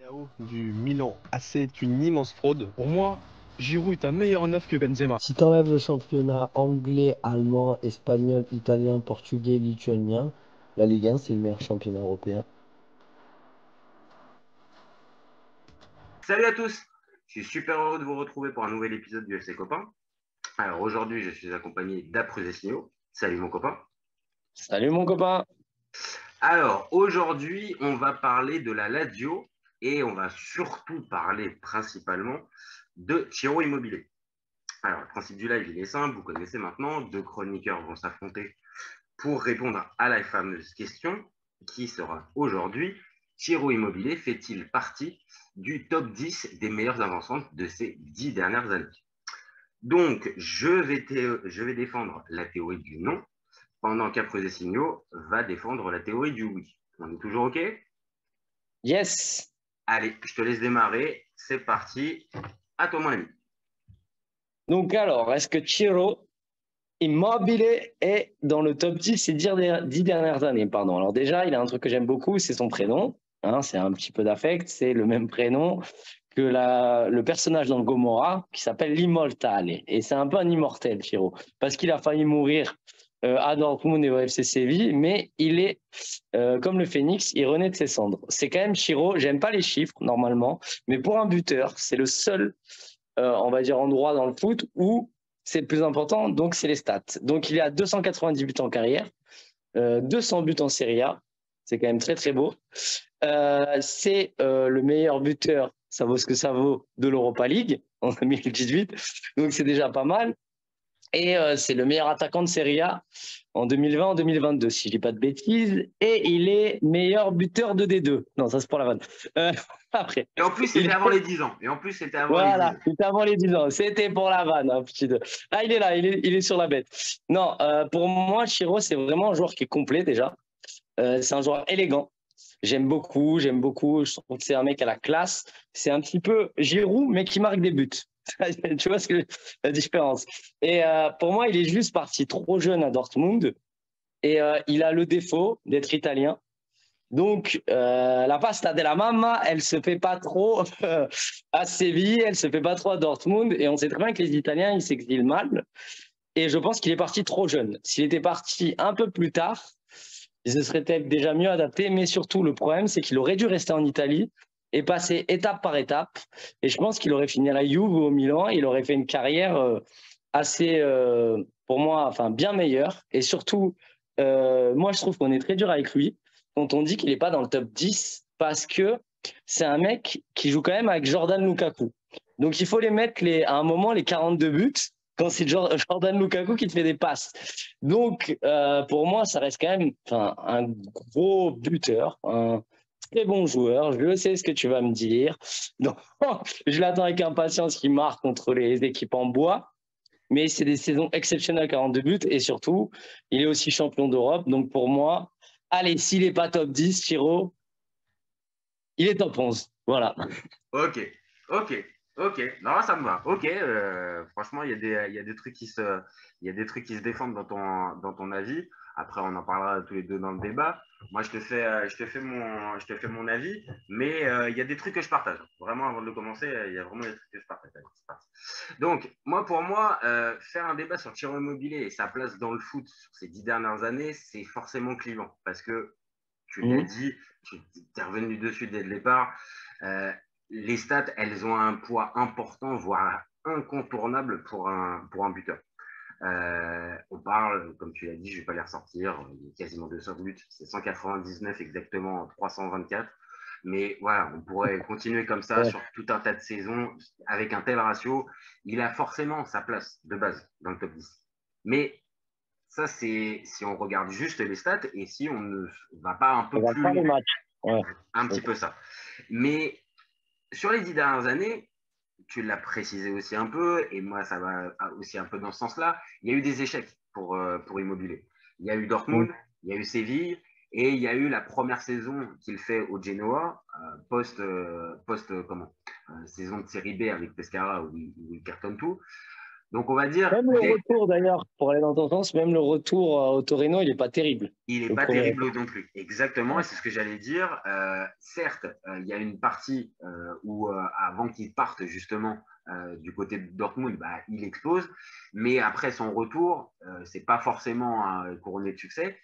Leao du Milan AC est une immense fraude. Pour moi, Giroud est un meilleur neuf que Benzema. Si tu enlèves le championnat anglais, allemand, espagnol, italien, portugais, lituanien, la Ligue 1, c'est le meilleur championnat européen. Salut à tous, je suis super heureux de vous retrouver pour un nouvel épisode du FC Copain. Alors aujourd'hui, je suis accompagné d'Après et Signaux. Salut mon copain. Salut mon copain. Alors aujourd'hui, on va parler de la Lazio et on va surtout parler principalement de Ciro Immobilier. Alors le principe du live, il est simple, vous connaissez maintenant, deux chroniqueurs vont s'affronter pour répondre à la fameuse question qui sera aujourd'hui: Ciro Immobilier fait-il partie du top 10 des meilleures inventions de ces 10 dernières années? Donc, je vais défendre la théorie du non, pendant qu'Après et Signaux va défendre la théorie du oui. On est toujours OK? Yes. Allez, je te laisse démarrer. C'est parti. À toi, mon ami. Donc alors, est-ce que Ciro Immobile est dans le top 10 ces 10 dernières années? Pardon. Alors déjà, il a un truc que j'aime beaucoup, c'est son prénom. C'est un petit peu d'affect. C'est le même prénom que le personnage dans Gomorrah qui s'appelle l'Immortale. Et c'est un peu un immortel, Ciro, parce qu'il a failli mourir à Dortmund et au FC Séville, mais il est comme le phénix, il renaît de ses cendres. C'est quand même Ciro, j'aime pas les chiffres normalement, mais pour un buteur, c'est le seul, on va dire, endroit dans le foot où c'est le plus important, donc c'est les stats. Donc il est à 290 buts en carrière, 200 buts en Serie A, c'est quand même très très beau. C'est le meilleur buteur, ça vaut ce que ça vaut, de l'Europa League en 2018, donc c'est déjà pas mal. Et c'est le meilleur attaquant de Serie A en 2020, en 2022, si je dis pas de bêtises. Et il est meilleur buteur de D2. Non, ça c'est pour la vanne. Après. Et en plus, c'était avant les 10 ans. Voilà, c'était avant les 10 ans. C'était pour la vanne. Hein, petit deux. Ah, il est là, il est sur la bête. Non, pour moi, Chiro, c'est vraiment un joueur qui est complet déjà. C'est un joueur élégant. J'aime beaucoup. Je trouve que c'est un mec à la classe. C'est un petit peu Giroud, mais qui marque des buts. Tu vois la différence. Et pour moi, il est juste parti trop jeune à Dortmund. Et il a le défaut d'être italien. Donc, la pasta della mamma, elle se fait pas trop à Séville, elle se fait pas trop à Dortmund. Et on sait très bien que les Italiens, ils s'exilent mal. Et je pense qu'il est parti trop jeune. S'il était parti un peu plus tard, il se serait peut-être déjà mieux adapté. Mais surtout, le problème, c'est qu'il aurait dû rester en Italie et passer étape par étape. Et je pense qu'il aurait fini à la Juve ou au Milan. Il aurait fait une carrière assez, pour moi, enfin, bien meilleure. Et surtout, moi, je trouve qu'on est très dur avec lui quand on dit qu'il n'est pas dans le top 10 parce que c'est un mec qui joue quand même avec Jordan Lukaku. Donc, il faut les mettre à un moment les 42 buts quand c'est Jordan Lukaku qui te fait des passes. Donc, pour moi, ça reste quand même un gros buteur, un très bon joueur. Je sais ce que tu vas me dire. Donc, je l'attends avec impatience qu'il marque contre les équipes en bois. Mais c'est des saisons exceptionnelles, 42 buts. Et surtout, il est aussi champion d'Europe. Donc, pour moi, allez, s'il n'est pas top 10, Chiro, il est top 11. Voilà. Ok. Non, ça me va. Ok. Franchement, il y a des trucs il y a des trucs qui se défendent dans ton avis. Après, on en parlera tous les deux dans le débat. Moi, je te fais mon avis, mais il y a des trucs que je partage. Vraiment, avant de commencer, il y a vraiment des trucs que je partage. Allez, c'est parti. Donc, pour moi, faire un débat sur Ciro Immobilier et sa place dans le foot sur ces 10 dernières années, c'est forcément clivant parce que tu l'as dit, tu es revenu dessus dès le départ. Les stats, elles ont un poids important, voire incontournable pour un buteur. On parle, comme tu l'as dit, je ne vais pas les ressortir, il y a quasiment 200 buts, c'est 199 exactement, 324. Mais voilà, on pourrait continuer comme ça sur tout un tas de saisons avec un tel ratio. Il a forcément sa place de base dans le top 10. Mais ça, c'est si on regarde juste les stats et si on ne va pas un peu plus loin. Un petit peu ça. Mais sur les 10 dernières années, tu l'as précisé aussi un peu, et moi, ça va aussi un peu dans ce sens-là, il y a eu des échecs pour Immobilier. Il y a eu Dortmund, il y a eu Séville, et il y a eu la première saison qu'il fait au Genoa, saison de série B avec Pescara où il cartonne tout. Donc, on va dire, Même le retour, d'ailleurs, pour aller dans ton sens, même le retour au Torino, il n'est pas terrible. il n'est Le pas premier terrible non plus. Exactement, et c'est ce que j'allais dire. Certes, il y a une partie où, avant qu'il parte justement du côté de Dortmund, il explose, mais après son retour, c'est pas forcément couronné de succès.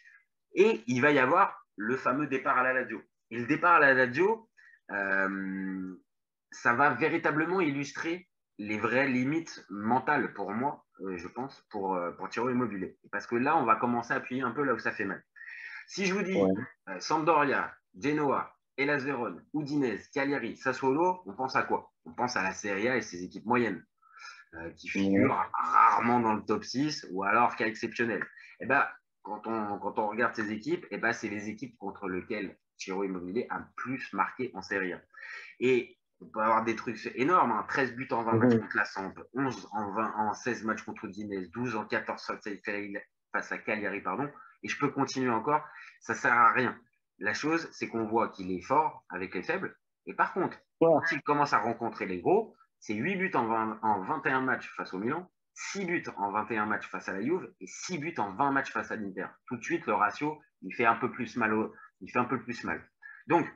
Et il va y avoir le fameux départ à la Lazio. Et le départ à la Lazio, ça va véritablement illustrer les vraies limites mentales pour moi, je pense, pour Ciro Immobile. Parce que là, on va commencer à appuyer un peu là où ça fait mal. Si je vous dis Sampdoria, Genoa, Hellas Vérone, Udinese, Cagliari, Sassuolo, on pense à quoi? On pense à la Serie A et ses équipes moyennes, qui figurent rarement dans le top 6 ou alors cas exceptionnels. Et quand on regarde ces équipes, c'est les équipes contre lesquelles Ciro Immobile a plus marqué en Serie A. Et on peut avoir des trucs énormes, 13 buts en 20 matchs contre la Samp, 11 en 16 matchs contre Udinese, 12 en 14 face à Cagliari, pardon. Et je peux continuer encore, ça ne sert à rien. La chose, c'est qu'on voit qu'il est fort avec les faibles. Et par contre, quand il commence à rencontrer les gros, c'est 8 buts en 21 matchs face au Milan, 6 buts en 21 matchs face à la Juve et 6 buts en 20 matchs face à l'Inter. Tout de suite, le ratio, il fait un peu plus mal. Donc,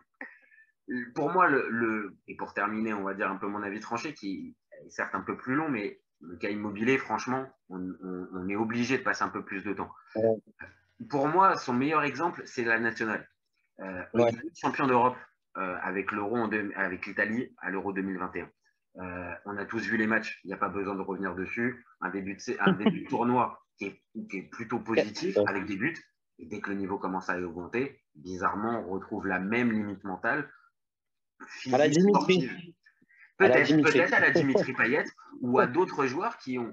pour moi, et pour terminer, on va dire un peu mon avis tranché, qui est certes un peu plus long, mais le cas Immobile, franchement, on est obligé de passer un peu plus de temps. Pour moi, son meilleur exemple, c'est la nationale. Il est champion d'Europe avec avec l'Italie à l'Euro 2021. On a tous vu les matchs, il n'y a pas besoin de revenir dessus. Un début de tournoi qui est plutôt positif avec des buts. Et dès que le niveau commence à augmenter, bizarrement, on retrouve la même limite mentale. À la Dimitri. Peut-être à la Dimitri Payet ou à d'autres joueurs qui ont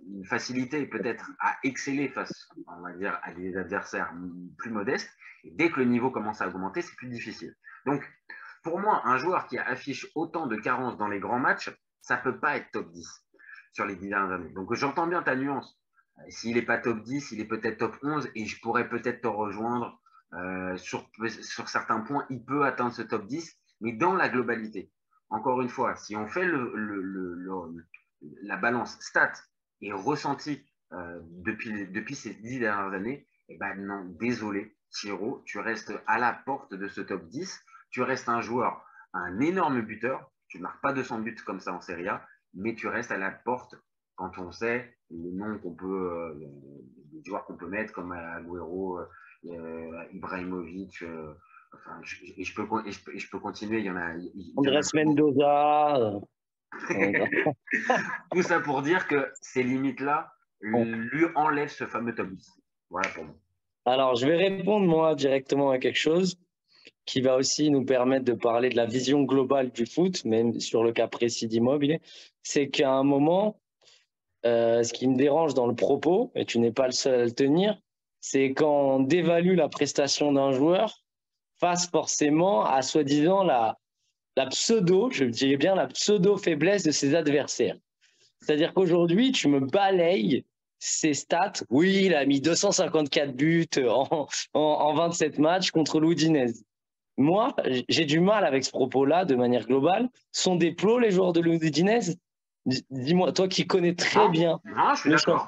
une facilité peut-être à exceller face, on va dire, à des adversaires plus modestes. Et dès que le niveau commence à augmenter, c'est plus difficile. Donc, pour moi, un joueur qui affiche autant de carences dans les grands matchs, ça ne peut pas être top 10 sur les 10 dernières années. Donc, j'entends bien ta nuance. S'il n'est pas top 10, il est peut-être top 11 et je pourrais peut-être te rejoindre sur certains points. Il peut atteindre ce top 10, mais dans la globalité. Encore une fois, si on fait la balance stats et ressenti depuis ces 10 dernières années, non, désolé, Ciro, tu restes à la porte de ce top 10. Tu restes un joueur, un énorme buteur. Tu ne marques pas 200 buts comme ça en Serie A, mais tu restes à la porte quand on sait les noms les joueurs qu'on peut mettre comme Agüero, Ibrahimovic. Je peux continuer. Il y en a. Andrés Mendoza. Tout ça pour dire que ces limites-là lui enlèvent ce fameux top 10. Voilà pour moi. Alors, je vais répondre moi directement à quelque chose qui va aussi nous permettre de parler de la vision globale du foot, même sur le cas précis d'Immobile. C'est qu'à un moment, ce qui me dérange dans le propos, et tu n'es pas le seul à le tenir, c'est quand on dévalue la prestation d'un joueur face forcément à soi-disant la pseudo, je dirais bien la pseudo-faiblesse de ses adversaires. C'est-à-dire qu'aujourd'hui, tu me balayes ses stats. Oui, il a mis 254 buts en 27 matchs contre l'Udinese. Moi, j'ai du mal avec ce propos-là de manière globale. Sont des plots les joueurs de l'Udinese? Dis-moi, toi qui connais très bien. Non, je suis d'accord.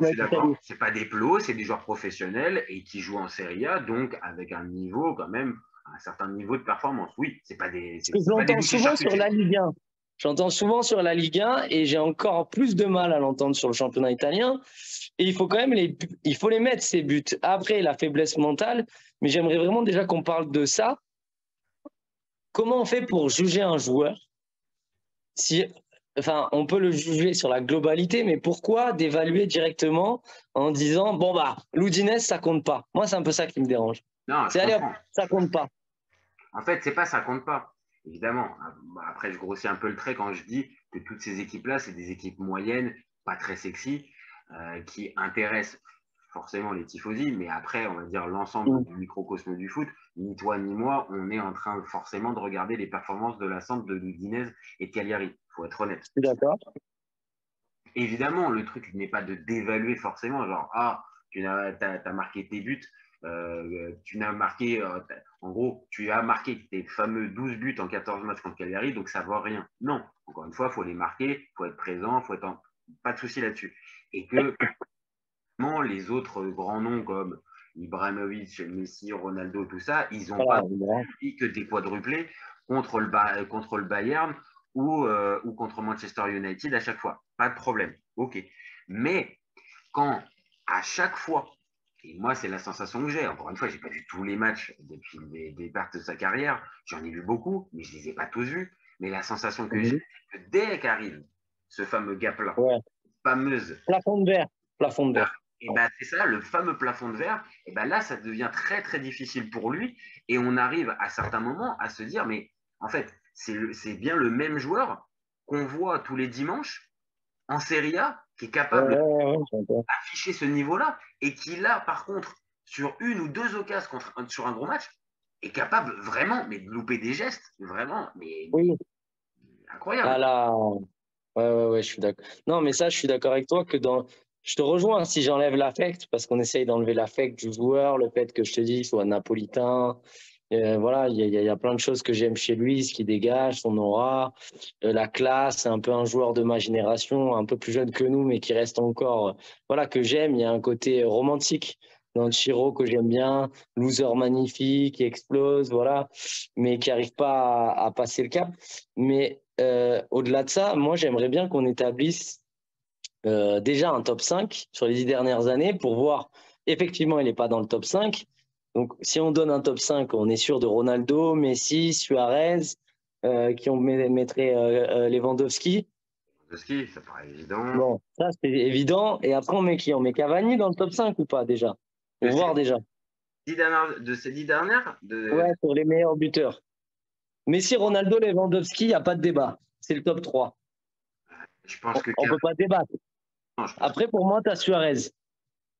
C'est pas des plots, c'est des joueurs professionnels et qui jouent en Serie A, donc avec un niveau quand même, un certain niveau de performance. Oui, c'est pas des. J'entends souvent sur la Ligue 1. J'entends souvent sur la Ligue 1 et j'ai encore plus de mal à l'entendre sur le championnat italien. Et il faut quand même il faut les mettre, ces buts. Après, la faiblesse mentale, mais j'aimerais vraiment déjà qu'on parle de ça. Comment on fait pour juger un joueur? On peut le juger sur la globalité, mais pourquoi d'évaluer directement en disant bon l'Udinese ça compte pas? Moi c'est un peu ça qui me dérange. Non, ça compte pas. En fait, c'est pas ça compte pas. Évidemment. Après, je grossis un peu le trait quand je dis que toutes ces équipes-là, c'est des équipes moyennes, pas très sexy, qui intéressent forcément les tifosi, mais après, on va dire l'ensemble du microcosme du foot, ni toi ni moi, on est en train forcément de regarder les performances de l'ensemble de l'Udinese et de Cagliari. Il faut être honnête. Je suis d'accord. Évidemment, le truc n'est pas de dévaluer forcément, genre, tu as marqué tes buts, tu n'as marqué, en gros, tu as marqué tes fameux 12 buts en 14 matchs contre Cagliari, donc ça ne vaut rien. Non, encore une fois, il faut les marquer, il faut être présent, il faut être pas de souci là-dessus. Et que les autres grands noms comme Ibrahimovic, Messi, Ronaldo, tout ça, ils n'ont pas pris que des quadruplés contre le Bayern ou contre Manchester United à chaque fois. Pas de problème. OK. Mais quand à chaque fois, et moi c'est la sensation que j'ai, encore une fois, j'ai pas vu tous les matchs depuis les départs de sa carrière, j'en ai vu beaucoup, mais je les ai pas tous vus. Mais la sensation que j'ai, c'est que dès qu'arrive ce fameux gap-là, fameuse plafond de verre, plafond de verre. Et ben c'est ça, le fameux plafond de verre. Et ben là, ça devient très très difficile pour lui. Et on arrive à certains moments à se dire, mais en fait, c'est bien le même joueur qu'on voit tous les dimanches en Serie A qui est capable d'afficher ce niveau-là et qui là, par contre, sur une ou deux occasions sur un gros match, est capable vraiment mais de louper des gestes, vraiment, mais incroyable. Ah là, ouais, je suis d'accord. Non, mais ça, je suis d'accord avec toi que je te rejoins si j'enlève l'affect, parce qu'on essaye d'enlever l'affect du joueur, le fait que je te dis qu'il soit napolitain. Voilà, il y a plein de choses que j'aime chez lui, ce qui dégage, son aura, la classe, c'est un peu un joueur de ma génération, un peu plus jeune que nous, mais qui reste encore, voilà, que j'aime. Il y a un côté romantique dans Chiro que j'aime bien, loser magnifique, qui explose, voilà, mais qui n'arrive pas à passer le cap. Mais au-delà de ça, moi, j'aimerais bien qu'on établisse déjà un top 5 sur les 10 dernières années pour voir, effectivement, il n'est pas dans le top 5. Donc, si on donne un top 5, on est sûr de Ronaldo, Messi, Suarez, qui on mettrait Lewandowski. Lewandowski, ça paraît évident. Bon, ça, c'est évident. Et après, on met qui? On met Cavani dans le top 5 ou pas, déjà? Pour voir déjà. De ces 10 dernières Ouais, pour les meilleurs buteurs. Messi, Ronaldo, Lewandowski, il n'y a pas de débat. C'est le top 3. Je pense que on ne peut pas débattre. Non, après, pour moi, tu as Suarez.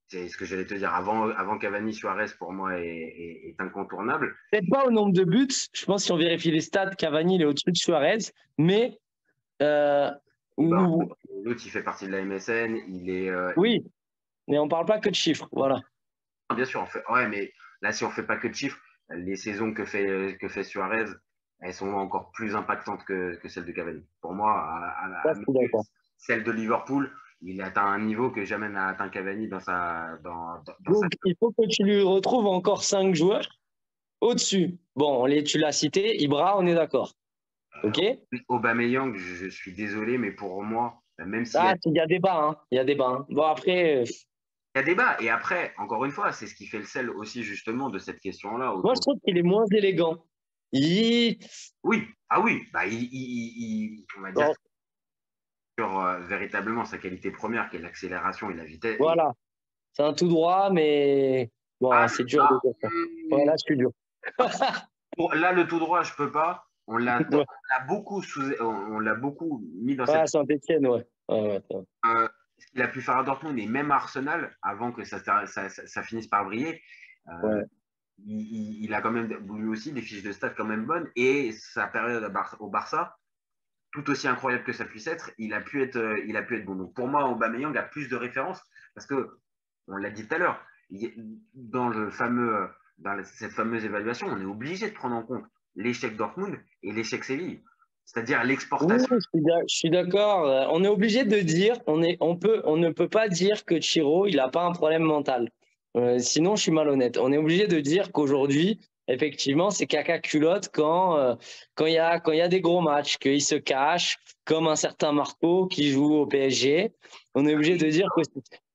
C'est ce que j'allais te dire. Avant Cavani, Suarez, pour moi, est incontournable. Peut-être pas au nombre de buts. Je pense que si on vérifie les stats, Cavani, il est au-dessus de Suarez. Mais. L'autre, il fait partie de la MSN. Il est. Oui, mais on ne parle pas que de chiffres. Voilà. Bien sûr, ouais, mais là, si on ne fait pas que de chiffres, les saisons que fait Suarez, elles sont encore plus impactantes que celles de Cavani. Pour moi, celle de Liverpool, il atteint un niveau que jamais n'a atteint Cavani dans sa. Donc, il faut que tu lui retrouves encore 5 joueurs au-dessus. Bon, tu l'as cité, Ibra, on est d'accord. OK. Aubameyang, je suis désolé, mais pour moi, même si. Il y a débat, hein. Il y a débat. Hein. Bon, après. Il y a débat. Et après, encore une fois, c'est ce qui fait le sel aussi, justement, de cette question-là. Moi, je trouve qu'il est moins élégant. Oui. Ah oui. Bah, on va dire sur véritablement sa qualité première, qui est l'accélération et la vitesse. Voilà. C'est un tout droit, mais bon, c'est dur de dire ça. Ouais, là, je suis dur. Là, le tout droit, je peux pas. On l'a beaucoup mis dans cette. Saint-Etienne, ouais. Ce qu'il a pu faire à Dortmund et même à Arsenal, avant que ça finisse par briller, il a quand même lui aussi des fiches de stats quand même bonnes, et sa période au Barça, tout aussi incroyable que ça puisse être, il a pu être bon. Donc pour moi, Aubameyang a plus de références parce que, on l'a dit tout à l'heure, dans cette fameuse évaluation, on est obligé de prendre en compte l'échec Dortmund et l'échec Séville. C'est-à-dire l'exportation. Oui, je suis d'accord. On est obligé de dire, on ne peut pas dire que Chiro, il n'a pas un problème mental. Sinon, je suis malhonnête. On est obligé de dire qu'aujourd'hui, effectivement, c'est caca culotte quand il y a des gros matchs, qu'il se cache, comme un certain Marco qui joue au PSG. On est obligé de dire que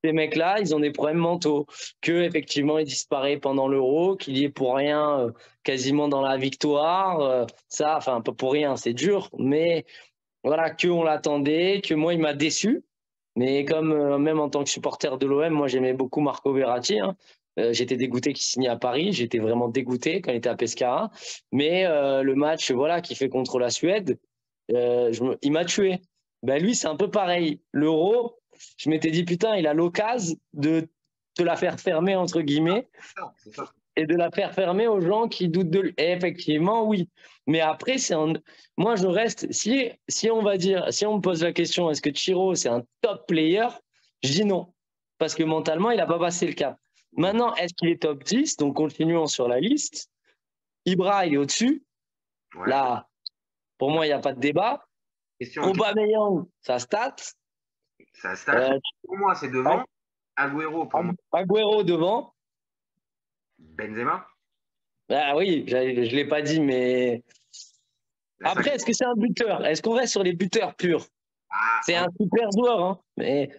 ces mecs-là, ils ont des problèmes mentaux, qu'effectivement, il disparaît pendant l'Euro, qu'il y est pour rien quasiment dans la victoire. Enfin, pas pour rien, c'est dur, mais voilà, qu'on l'attendait, que moi, il m'a déçu. Mais comme même en tant que supporter de l'OM, moi, j'aimais beaucoup Marco Verratti. Hein. J'étais dégoûté qu'il signe à Paris. J'étais vraiment dégoûté quand il était à Pescara. Mais le match qu'il fait contre la Suède, il m'a tué. Ben, lui, c'est un peu pareil. L'Euro, je m'étais dit, putain, il a l'occasion de te la faire fermer, entre guillemets, et de la faire fermer aux gens qui doutent de lui. Et effectivement, oui. Mais après, moi, je reste. Si on me pose la question, est-ce que Chiro, c'est un top player? Je dis non. Parce que mentalement, il n'a pas passé le cap. Maintenant, est-ce qu'il est top 10? Donc, continuons sur la liste. Ibra, il est au-dessus. Ouais. Là, pour moi, il n'y a pas de débat. Aubameyang, sa stat. Ça se tâche. Euh, Pour moi, c'est devant. Agüero, pour moi, Agüero devant. Benzema. Ah oui, je ne l'ai pas dit, mais. Là, Après, est-ce que c'est un buteur? Est-ce qu'on reste sur les buteurs purs? Ah, C'est un super joueur, hein. Mais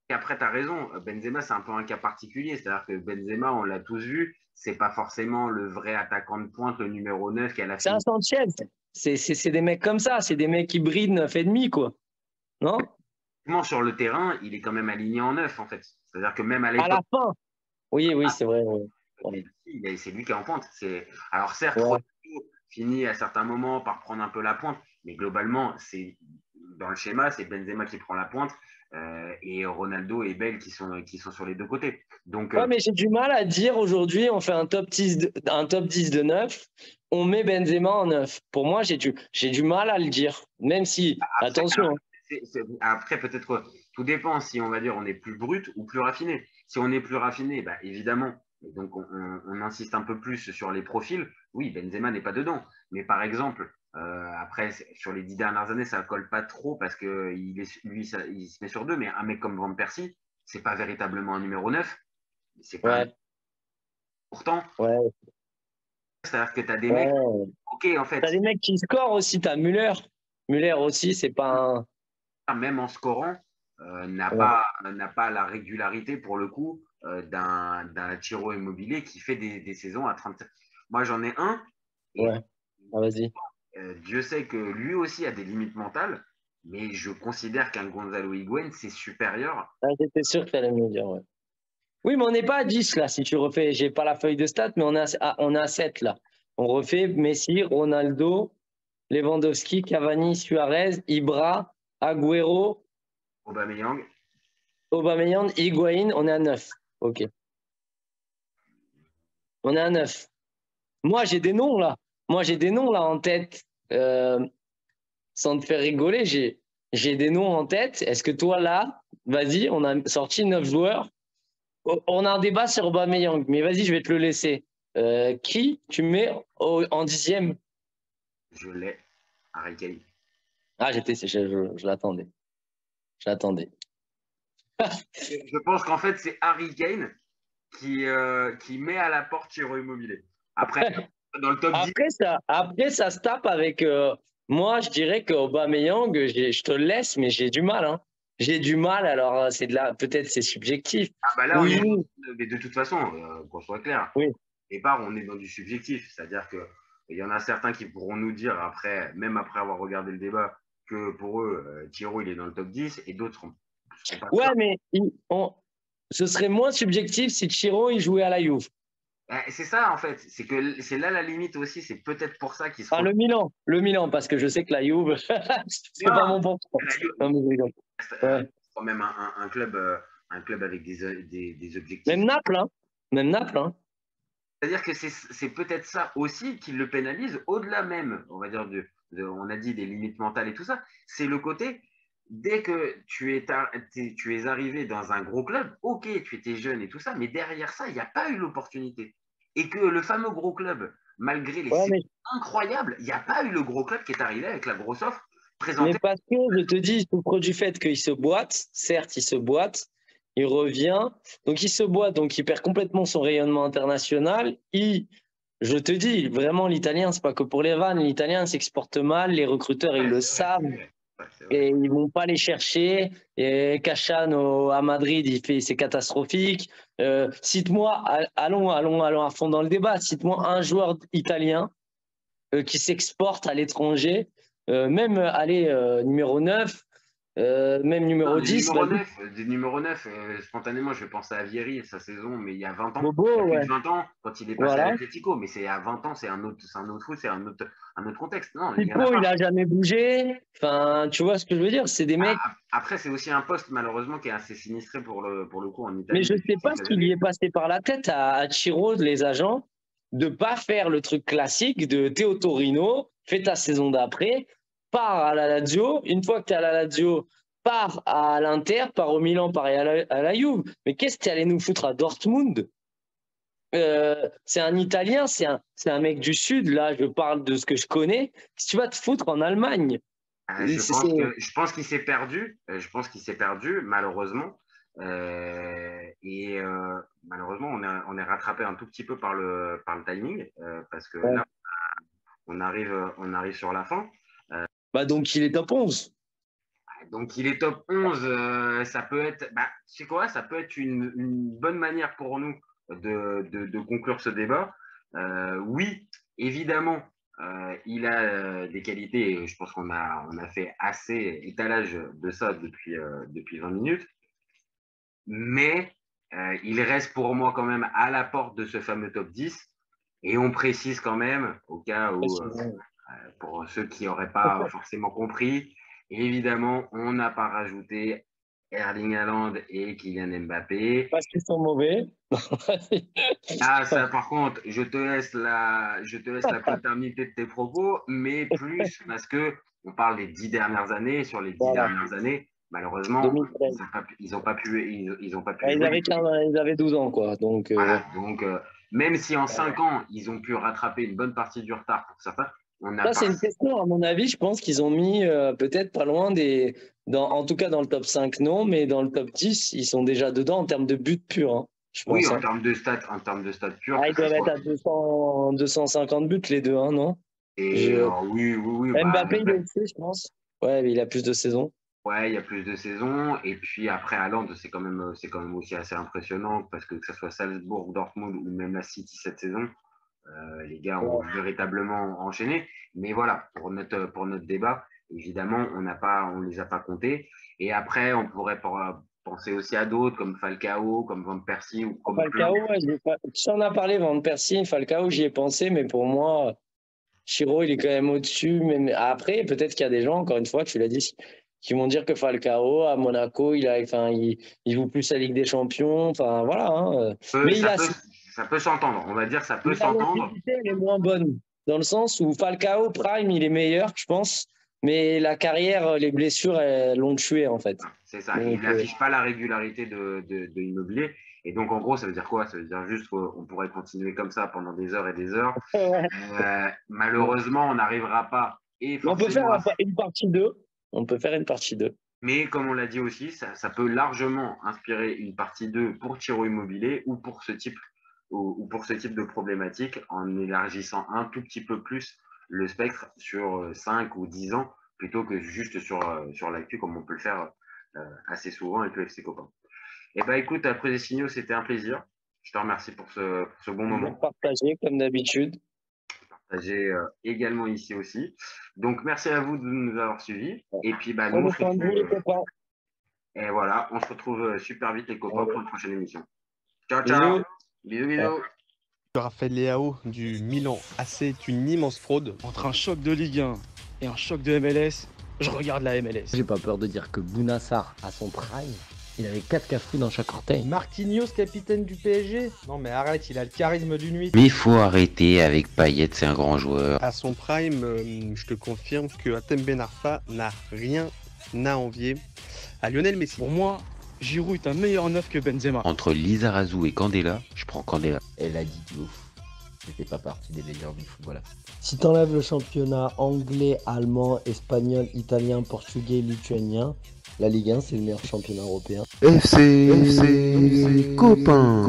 après, tu as raison. Benzema, c'est un peu un cas particulier. C'est-à-dire que Benzema, on l'a tous vu, c'est pas forcément le vrai attaquant de pointe, le numéro 9 qui a la c'est un Sanchez. C'est des mecs comme ça. C'est des mecs qui brillent 9,5, quoi. Non? Sur le terrain, il est quand même aligné en 9, en fait. C'est-à-dire que même à À la l'époque, fin. Oui, oui, c'est vrai. Oui. c'est lui qui est en pointe. Alors certes, Ouais. Ronaldo finit à certains moments par prendre un peu la pointe, mais globalement, dans le schéma, c'est Benzema qui prend la pointe et Ronaldo et Bale qui sont sur les deux côtés. Donc, Ouais, mais j'ai du mal à dire aujourd'hui, on fait un top 10 de 9, on met Benzema en 9. Pour moi, j'ai du mal à le dire. Même si, après, attention. après, peut-être que tout dépend si on va dire on est plus brut ou plus raffiné. Si on est plus raffiné, bah, évidemment, donc on insiste un peu plus sur les profils. Oui, Benzema n'est pas dedans. Mais par exemple, après, sur les 10 dernières années, ça ne colle pas trop parce que lui, il se met sur 2. Mais un mec comme Van Persie, c'est pas véritablement un numéro 9. C'est pas Ouais. Pourtant, Ouais. c'est-à-dire que tu as des Ouais. mecs. Ok, en fait. T'as des mecs qui scorent aussi. T'as Müller. Müller aussi, c'est pas un. Même en scorant, n'a Ouais. pas la régularité pour le coup d'un Ciro Immobilier qui fait des saisons à 37. Moi, j'en ai un. Et, Ouais. Ah, vas-y. Dieu sait que lui aussi a des limites mentales, mais je considère qu'un Gonzalo Higuaín, c'est supérieur. Ah, j'étais sûr que t'allais me le dire, ouais. Oui, mais on n'est pas à 10 là, si tu refais. J'ai pas la feuille de stats, mais on est à 7 là. On refait Messi, Ronaldo, Lewandowski, Cavani, Suarez, Ibra, Agüero, Aubameyang. Aubameyang, Higuaín, on est à 9. Ok. On est à 9. Moi, j'ai des noms là. Moi, j'ai des noms là en tête. Sans te faire rigoler, j'ai des noms en tête. Est-ce que toi là, vas-y, on a sorti 9 joueurs. On a un débat sur Aubameyang, mais vas-y, je vais te le laisser. Qui tu mets en 10e? Je l'ai. Harry Kane. Ah, je l'attendais. Je l'attendais. Je pense qu'en fait, c'est Harry Kane qui met à la porte Ciro Immobilier. Après, dans le top 10. Après, ça se tape avec. Moi, je dirais qu'Aubameyang, je te le laisse, mais j'ai du mal. Hein. J'ai du mal. Alors, peut-être c'est subjectif. Ah bah là, Oui. mais de toute façon, qu'on soit clair, Oui. au départ, on est dans du subjectif. C'est-à-dire qu'il y en a certains qui pourront nous dire, même après avoir regardé le débat, que pour eux, Thiro, il est dans le top 10 et d'autres seront pas Ouais, sûrs. mais ce serait moins subjectif si Chiro il jouait à la Juve. C'est ça, en fait. C'est là la limite aussi. C'est peut-être pour ça qu'ils se Le Milan, parce que je sais que la Juve, c'est pas mon point. Non, mais je rigole. Ouais. quand même un club avec des objectifs. Même Naples, hein. Même Naples, hein. C'est-à-dire que c'est peut-être ça aussi qui le pénalise, au-delà même, on va dire, on a dit des limites mentales et tout ça, c'est le côté, dès que tu es arrivé dans un gros club, ok, tu étais jeune et tout ça, mais derrière ça, il n'y a pas eu l'opportunité. Et que le fameux gros club, malgré les incroyables, il n'y a pas eu le gros club qui est arrivé avec la grosse offre présentée. Mais parce que, je te dis, il souffre du fait qu'il se boite, certes, il se boite, il revient, donc il se boite, donc il perd complètement son rayonnement international. Je te dis, vraiment, l'italien, c'est pas que pour les vannes, l'italien s'exporte mal, les recruteurs, ils le savent, et ils vont pas les chercher. Et Cachano à Madrid, c'est catastrophique. Cite-moi, allons à fond dans le débat, cite-moi un joueur italien qui s'exporte à l'étranger, même numéro 9. Même numéro 10. Numéro 9, spontanément, je vais penser à Vieri, sa saison, mais il y a 20 ans. Bobo, il y a ouais. 20 ans, quand il est passé à l'Atlético, mais c'est à 20 ans, c'est un autre foot, c'est un autre contexte. Non, il n'a jamais bougé. Enfin, tu vois ce que je veux dire? C'est des mecs. Après, c'est aussi un poste, malheureusement, qui est assez sinistré pour le coup en Italie. Mais je ne sais pas ce qui lui est passé par la tête à Chiro, les agents, de ne pas faire le truc classique de Théo Torino, fais ta saison d'après, pars à la Lazio. Une fois que tu es à la Lazio, pars à l'Inter, pars au Milan, pars à la Juve. Mais qu'est-ce que tu allais nous foutre à Dortmund? C'est un Italien, c'est un mec du Sud. Là, je parle de ce que je connais. Si tu vas te foutre en Allemagne, Je pense qu'il s'est perdu. Je pense qu'il s'est perdu, malheureusement. Malheureusement, on est rattrapé un tout petit peu par le timing, parce que là, on arrive sur la fin. Donc, il est top 11. Donc, il est top 11. Ça peut être, tu sais quoi, ça peut être une bonne manière pour nous de conclure ce débat. Oui, évidemment, il a des qualités, et je pense qu'on a fait assez étalage de ça depuis 20 minutes. Mais il reste pour moi quand même à la porte de ce fameux top 10. Et on précise quand même, au cas où, pour ceux qui n'auraient pas forcément compris, évidemment, on n'a pas rajouté Erling Haaland et Kylian Mbappé. Parce qu'ils sont mauvais. Ça, par contre, je te laisse la paternité de tes propos, mais plus parce qu'on parle des 10 dernières années. Sur les 10 dernières années, malheureusement, ils n'ont pas pu. Ils avaient 12 ans, quoi. Donc, voilà, même si en 5 ans, ils ont pu rattraper une bonne partie du retard pour certains, c'est une question, à mon avis. Je pense qu'ils ont mis peut-être pas loin en tout cas dans le top 5, non, mais dans le top 10, ils sont déjà dedans en termes de buts purs. Hein, je pense, oui, en termes de stats purs. Ils doivent être à 250 buts, les deux, hein, non? Oui. Mbappé, il est aussi, je pense. Ouais, mais il a plus de saisons. Ouais, il y a plus de saisons. Et puis après, Haaland, c'est quand même aussi assez impressionnant parce que ce soit Salzbourg, Dortmund ou même la City cette saison, les gars ont véritablement enchaîné. Mais voilà, pour notre débat, évidemment, on les a pas comptés. Et après, on pourrait penser aussi à d'autres comme Falcao, comme Van Persie. Ou comme Falcao, tu en as parlé, Van Persie, Falcao, j'y ai pensé, mais pour moi, Chiro, il est quand même au-dessus. Mais après, peut-être qu'il y a des gens, encore une fois, tu l'as dit, qui vont dire que Falcao, à Monaco, il joue plus la Ligue des Champions. Enfin, voilà. Hein. Mais ça peut s'entendre. On va dire ça peut s'entendre. Elle est moins bonne, dans le sens où Falcao, Prime, il est meilleur, je pense. Mais la carrière, les blessures, elles l'ont tué, en fait. C'est ça. Donc, il n'affiche pas la régularité de Immobilier. Et donc, en gros, ça veut dire quoi? Ça veut dire juste qu'on pourrait continuer comme ça pendant des heures et des heures. Malheureusement, on n'arrivera pas. On peut faire une partie 2. On peut faire une partie 2. Mais comme on l'a dit aussi, ça peut largement inspirer une partie 2 pour Chiro Immobilier ou pour ce type de problématique, en élargissant un tout petit peu plus le spectre sur 5 ou 10 ans plutôt que juste sur l'actu comme on peut le faire assez souvent avec le FC Copain. Et écoute, après les signaux, c'était un plaisir. Je te remercie pour ce bon moment. Partagé comme d'habitude. Partagé également ici aussi. Donc merci à vous de nous avoir suivis. Et puis nous, on se retrouve. Et voilà, on se retrouve super vite les copains pour une prochaine émission. Ciao. Bisous. Raphaël Leao du Milan AC est une immense fraude. Entre un choc de Ligue 1 et un choc de MLS, je regarde la MLS. J'ai pas peur de dire que Bounassar, à son prime, il avait 4 cafous dans chaque orteil. Marquinhos, capitaine du PSG? Non mais arrête, il a le charisme d'une nuit. Mais il faut arrêter avec Payet, c'est un grand joueur. À son prime, je te confirme que Hatem Ben Arfa n'a rien à envier à Lionel Messi. Pour moi, Giroud est un meilleur neuf que Benzema. Entre Lizarazu et Candela, je prends Candela. Elle a dit de ouf. C'était pas partie des meilleurs du football. Si t'enlèves le championnat anglais, allemand, espagnol, italien, portugais, lituanien, la Ligue 1 c'est le meilleur championnat européen. FC Copain.